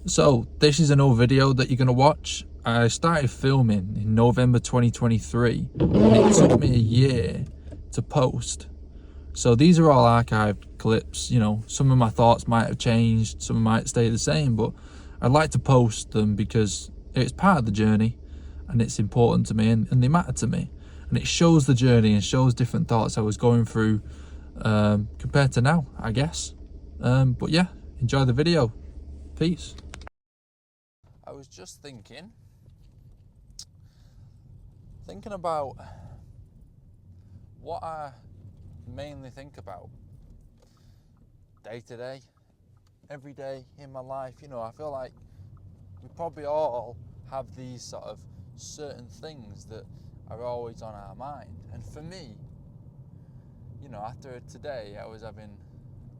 So this is an old video that you're going to watch. I started filming in November 2023 and it took me a year to post. So these are all archived clips. Some of my thoughts might have changed, some might stay the same, but I'd like to post them because it's part of the journey and it's important to me, and they matter to me. And it shows the journey and shows different thoughts I was going through compared to now, I guess. But yeah, enjoy the video. Peace. I was just thinking about what I mainly think about day to day, every day in my life. I feel like we probably all have these sort of certain things that are always on our mind. And for me, after today, I was having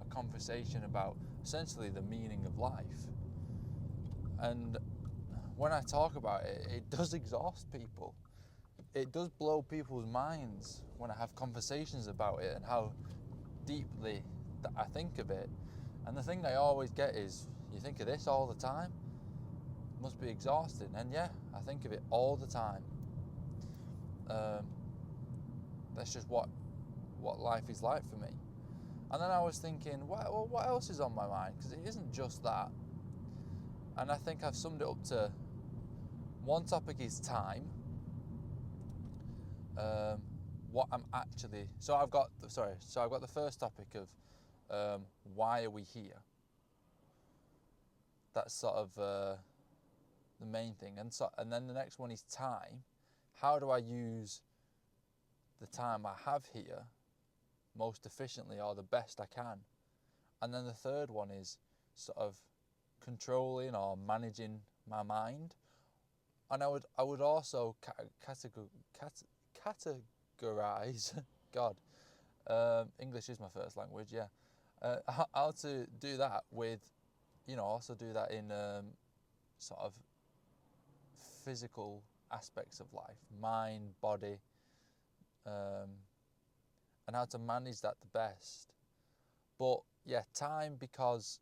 a conversation about essentially the meaning of life. And when I talk about it, it does exhaust people. It does blow people's minds when I have conversations about it and how deeply that I think of it. And the thing I always get is, you think of this all the time? It must be exhausting. And yeah, I think of it all the time. That's just what life is like for me. And then I was thinking, well, what else is on my mind? Because it isn't just that. And I think I've summed it up to one topic is time. What I'm actually, so I've got the first topic of why are we here? That's sort of the main thing, and then the next one is time. How do I use the time I have here most efficiently or the best I can? And then the third one is sort of controlling or managing my mind. And I would also categorize God, English is my first language, yeah. How to do that with, also do that in sort of physical aspects of life, mind, body, and how to manage that the best. But yeah, time, because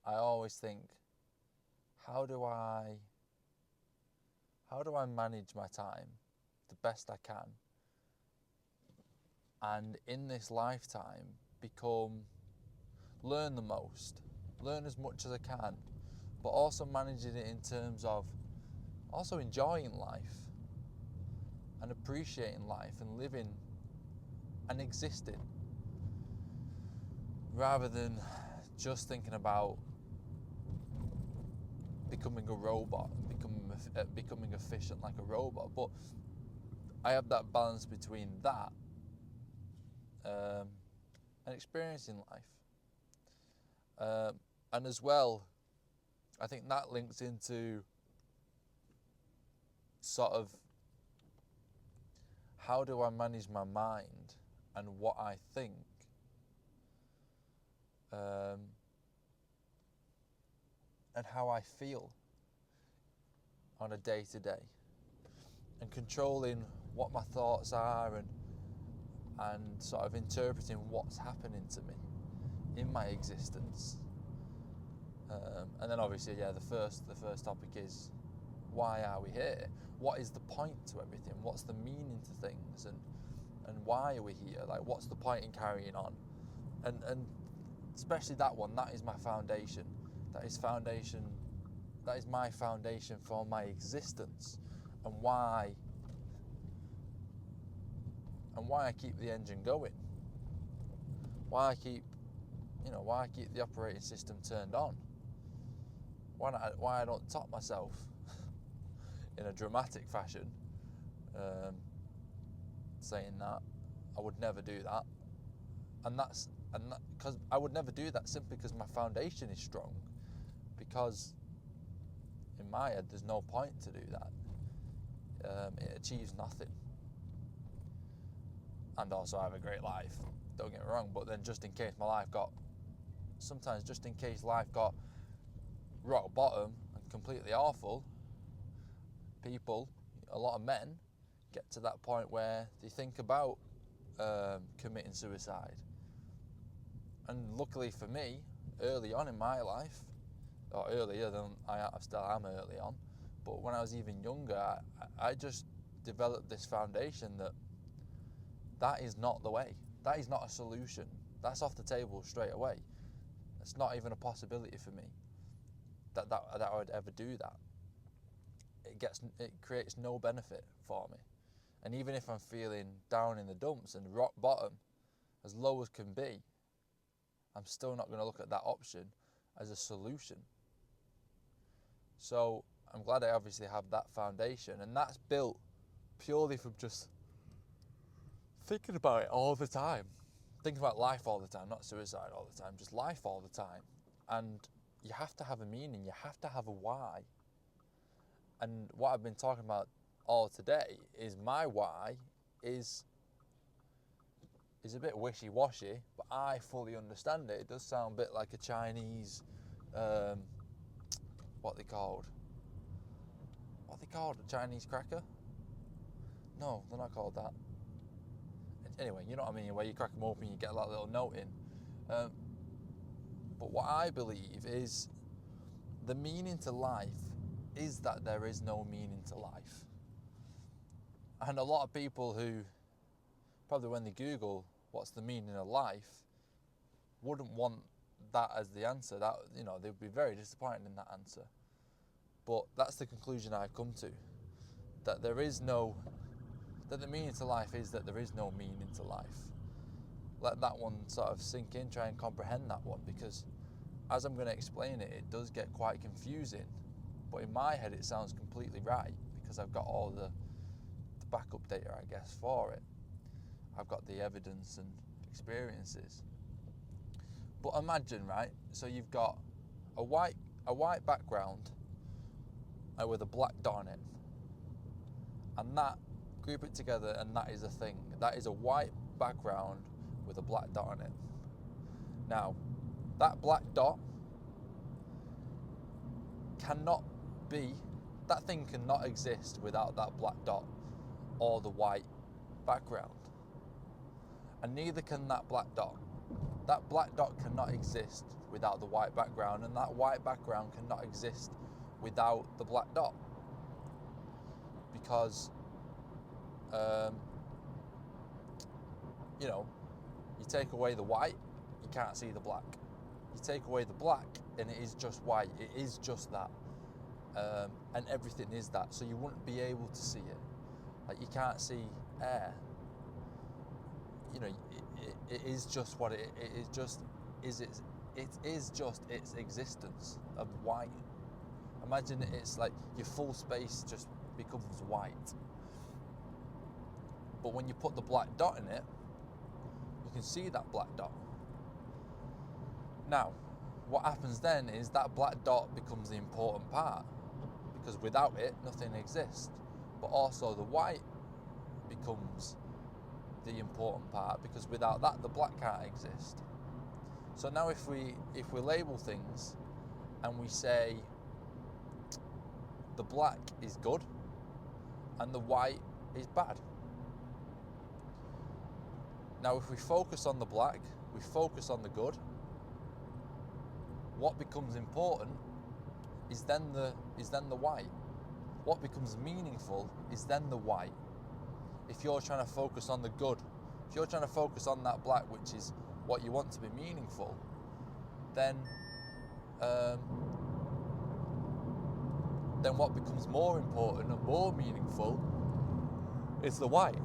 I always think, how do I manage my time the best I can, and in this lifetime learn the most, learn as much as I can, but also managing it in terms of also enjoying life and appreciating life and living and existing, rather than just thinking about becoming a robot, becoming efficient like a robot. But I have that balance between that and experiencing life. And as well, I think that links into sort of how do I manage my mind and what I think, and how I feel on a day-to-day, and controlling what my thoughts are, and sort of interpreting what's happening to me in my existence. And then obviously, yeah, the first topic is, why are we here? What is the point to everything? What's the meaning to things? And why are we here? Like, what's the point in carrying on? And especially that one, that is my foundation. That is my foundation for my existence, and why I keep the engine going. Why I keep the operating system turned on. Why I don't top myself in a dramatic fashion, saying that I would never do that, and because I would never do that simply because my foundation is strong. Because in my head, there's no point to do that. It achieves nothing, and also I have a great life. Don't get me wrong, but then just in case life got rock bottom and completely awful, a lot of men get to that point where they think about committing suicide. And luckily for me, early on in my life, or earlier than I still am early on. But when I was even younger, I just developed this foundation that is not the way. That is not a solution. That's off the table straight away. It's not even a possibility for me that I would ever do that. It creates no benefit for me. And even if I'm feeling down in the dumps and rock bottom, as low as can be, I'm still not going to look at that option as a solution. So I'm glad I obviously have that foundation, and that's built purely from just thinking about it all the time. Thinking about life all the time, not suicide all the time, just life all the time. And you have to have a meaning, you have to have a why. And what I've been talking about all today is my why is a bit wishy-washy, but I fully understand it. It does sound a bit like a Chinese, what they called? A Chinese cracker? No, they're not called that. Anyway, you know what I mean, where you crack them open, you get that little note in. But what I believe is the meaning to life is that there is no meaning to life. And a lot of people who, probably when they Google what's the meaning of life, wouldn't want that as the answer. That, you know, they'd be very disappointed in that answer. But that's the conclusion I've come to, that the meaning to life is that there is no meaning to life. Let that one sort of sink in, try and comprehend that one, because as I'm going to explain it, it does get quite confusing. But in my head, it sounds completely right, because I've got all the backup data, I guess, for it. I've got the evidence and experiences. But imagine, right? So you've got a white background with a black dot on it, and that, group it together, and that is a thing. That is a white background with a black dot on it. Now, that black dot that thing cannot exist without that black dot or the white background. And neither can that black dot. That black dot cannot exist without the white background, and that white background cannot exist without the black dot. Because, you take away the white, you can't see the black. You take away the black, and it is just white. It is just that. And everything is that. So you wouldn't be able to see it. Like, you can't see air. You know, it is just what it is. It is just its existence of white. Imagine it's like your full space just becomes white. But when you put the black dot in it, you can see that black dot. Now, what happens then is that black dot becomes the important part, because without it, nothing exists. But also the white becomes the important part, because without that, the black can't exist. So now if we label things and we say the black is good and the white is bad. Now if we focus on the black, we focus on the good, what becomes important is then the white. What becomes meaningful is then the white. If you're trying to focus on the good, if you're trying to focus on that black, which is what you want to be meaningful, then what becomes more important and more meaningful is the white,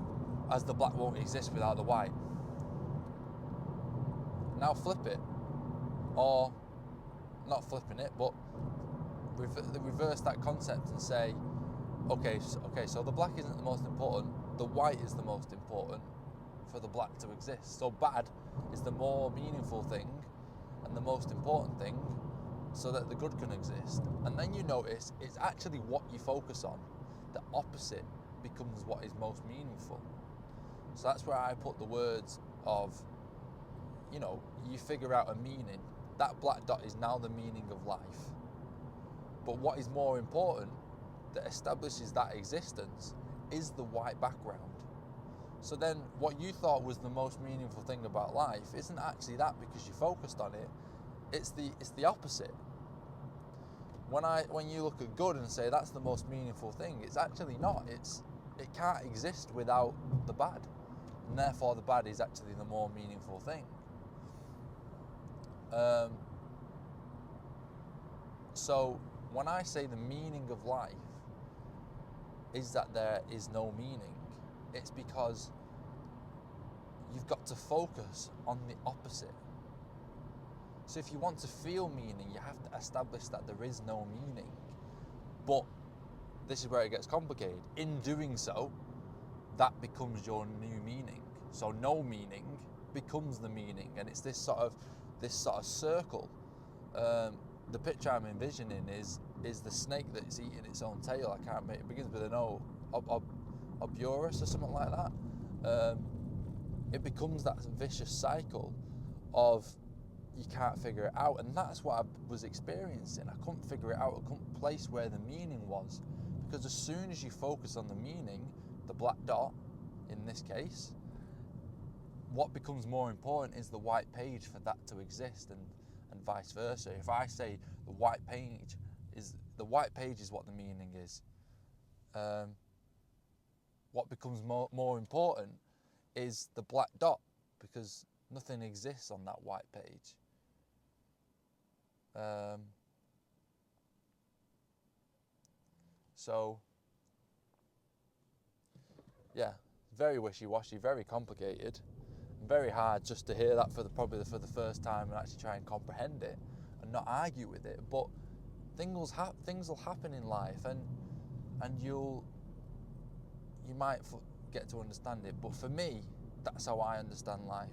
as the black won't exist without the white. Now flip it, or not flipping it, but reverse that concept and say, okay, so the black isn't the most important, the white is the most important for the black to exist. So bad is the more meaningful thing and the most important thing, so that the good can exist. And then you notice it's actually what you focus on. The opposite becomes what is most meaningful. So that's where I put the words of, you figure out a meaning. That black dot is now the meaning of life. But what is more important, that establishes that existence, is the white background. So then what you thought was the most meaningful thing about life isn't actually that, because you focused on it. It's the opposite. when you look at good and say that's the most meaningful thing, it's actually not. It can't exist without the bad, and therefore the bad is actually the more meaningful thing. So when I say the meaning of life is that there is no meaning, it's because you've got to focus on the opposite. So if you want to feel meaning, you have to establish that there is no meaning. But this is where it gets complicated. In doing so, that becomes your new meaning. So no meaning becomes the meaning, and it's this sort of circle. The picture I'm envisioning is the snake that's eating its own tail. I can't make it begins with an O, Oburus or something like that. It becomes that vicious cycle of you can't figure it out, and that's what I was experiencing. I couldn't figure it out. I couldn't place where the meaning was, because as soon as you focus on the meaning, the black dot in this case, what becomes more important is the white page for that to exist, and vice versa. If I say the white page is what the meaning is, what becomes more important is the black dot, because nothing exists on that white page. So yeah, very wishy-washy, very complicated, very hard just to hear that for the first time and actually try and comprehend it and not argue with it. But things will happen in life, and you might get to understand it. But for me, that's how I understand life.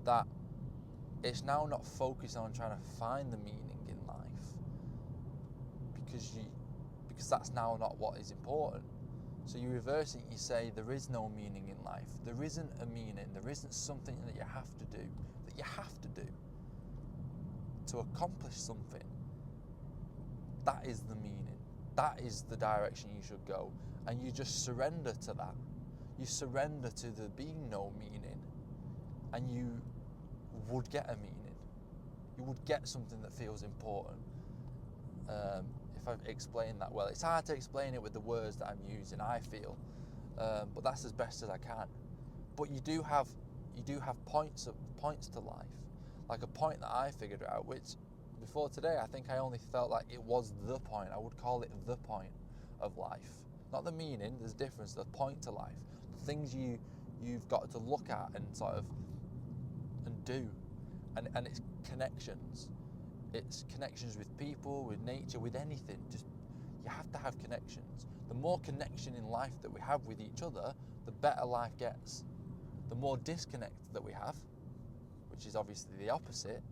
That it's now not focused on trying to find the meaning in life, because that's now not what is important. So you reverse it, you say there is no meaning in life. There isn't a meaning, there isn't something that you have to do to accomplish something. That is the meaning. That is the direction you should go. And you just surrender to that. You surrender to there being no meaning, and you would get a meaning. You would get something that feels important. If I've explained that well, it's hard to explain it with the words that I'm using, I feel, but that's as best as I can. But you do have points to life, like a point that I figured out, which before today I think I only felt like it was the point. I would call it the point of life, not the meaning. There's a difference. The point to life, the things you've got to look at and sort of and do, and it's connections. It's connections with people, with nature, with anything. Just, you have to have connections. The more connection in life that we have with each other, the better life gets. The more disconnect that we have, which is obviously the opposite,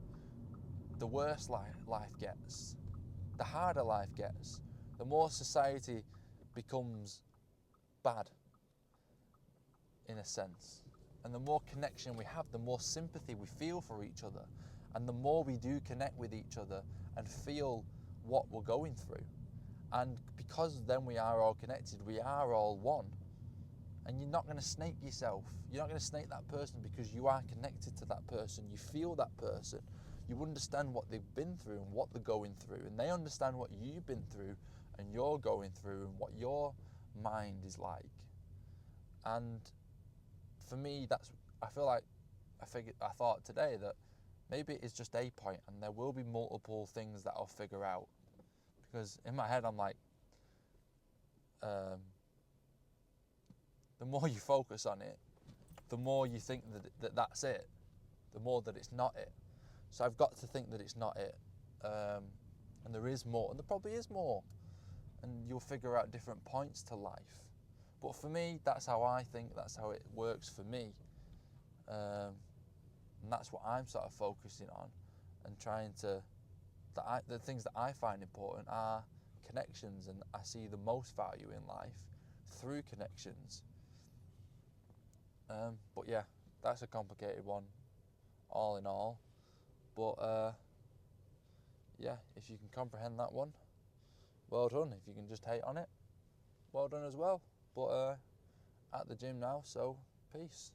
the worse life gets. The harder life gets. The more society becomes bad, in a sense. And the more connection we have, the more sympathy we feel for each other. And the more we do connect with each other and feel what we're going through. And because then we are all connected, we are all one. And you're not going to snake yourself. You're not going to snake that person, because you are connected to that person. You feel that person. You understand what they've been through and what they're going through. And they understand what you've been through and you're going through and what your mind is like. And for me, I thought today that maybe it's just a point, and there will be multiple things that I'll figure out. Because in my head, I'm like, the more you focus on it, the more you think that's it, the more that it's not it. So I've got to think that it's not it. And there is more, and there probably is more. And you'll figure out different points to life. But for me, that's how I think, that's how it works for me. And that's what I'm sort of focusing on, and trying to, the things that I find important are connections, and I see the most value in life through connections. But yeah, that's a complicated one, all in all. But yeah, if you can comprehend that one, well done. If you can just hate on it, well done as well. But at the gym now, so peace.